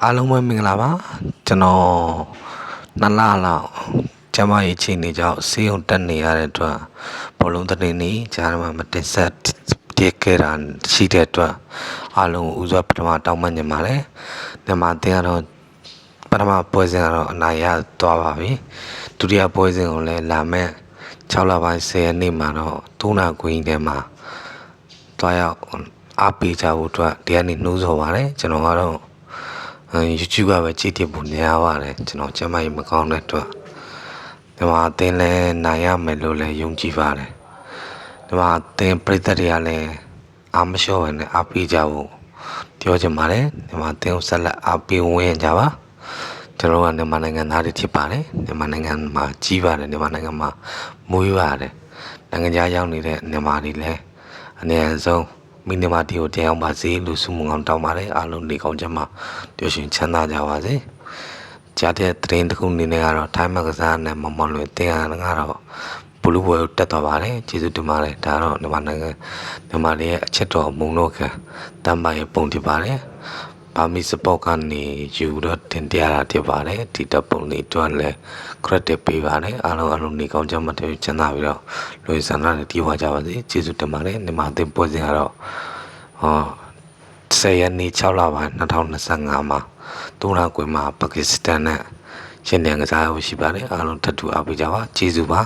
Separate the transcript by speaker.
Speaker 1: အားလုံးပဲမင်္ဂလာပါကျွန်တော်နှစ်လလောက်ကျမရဲ့ချိန်နေကြောင့်ဆေးရုံတက်နေရတဲ့အတွက်ဘောလုံးသတင်းတွေကြားထဲမှာမတင်ဆက်ပြခဲ့တာရှိတဲ့အတွက်အားလုံးဦးစွာပထမတောင်းပန်နေပါတယ်မြန်မာတင်ကတော့ပထမပွဲစဉ်ကတော့အနိုင်ရသွားပါပြီဒုတိယပွဲစဉ်ကိုလည်းလာမဲ့6လပိုင်း10ရက်နေ့မှာတော့2နာကွင်းထဲမှာတွားရောက်အားပေးကြဖို့အတွက်ဒီကနေ့နှိုးဆော်ပါတယ်ကျွန်တော်ကတော့YouTube ကပဲကြည့်တယ်ပုံများပါတယ်ကျွန်တော်ကျမကြီးမကောင်းတဲ့အတွက်ဒီမှာအတင်းလဲနိုင်ရမယ်လို့လည်းယုံကြည်ပါတယ်ဒီမှာအတင်းပြည်သက်တွေကလည်းအားမလျှော့ဘဲနဲ့အားပေးကြဖို့ပြောချင်ပါတယ်ဒီမှာအတင်းကိုဆက်လက်အားပေးဝင်ရကြပါကျွန်တော်ကမြန်မာနိုင်ငံသားတွေဖြစ်ပါတယ်မြန်မာနိုင်ငံမှာကြီးပါတယ်မြန်မာနိုင်ငံမှာမွေးပါတယ်နိုင်ငံခြားရောက်နေတဲ့မြန်မာတွေလည်းအနည်းဆုံးမိနစ်မှဒီကိုတရားအောင်ပါစေလို့ဆုမွန်ကောင်းတောင်းပါတယ်အားလုံးနေကောင်းကြမှာပျော်ရွှင်ချမ်းသာကြပါစေကြားတဲ့သတင်းတစ်ခုအနေနဲ့ကတော့ထိုင်းမကစားနဲ့မမော်လွယ်တင်ရကတော့ဘလူးဘွယ်တက်သွားပါတယ်ကျေးဇူးတင်ပါတယ်ဒါတော့မြန်မာနိုင်ငံမြန်မာတွေရဲ့အချက်တော်မုံတော့ခံတမ်းပါရဲ့ပုံဖြစ်ပါတယ်ဘာမီစပေါ့ကနေယူတော့တင်ပြတာဖြစ်ပါတယ်ဒီတပ်ပုံလေးတွန်းလဲ credit ပေးပါတယ်အားလုံးနေကောင်းကြမှာတည်းချမ်းသာပြီးတော့လူစံနာနဲ့တီးဝါကြပါစေကျေးဇူးတင်ပါတယ်မြန်မာအသင်းပွဲစဉ်ကတော့10ရက်နေ့6လပိုင်း2025မှာတူနာကွင်းမှာပါကစ္စတန်နဲ့ရှင်လန်ကစားရရှိပါတယ်အားလုံးထပ်တူအားပေးကြပါကျေးဇူးပါ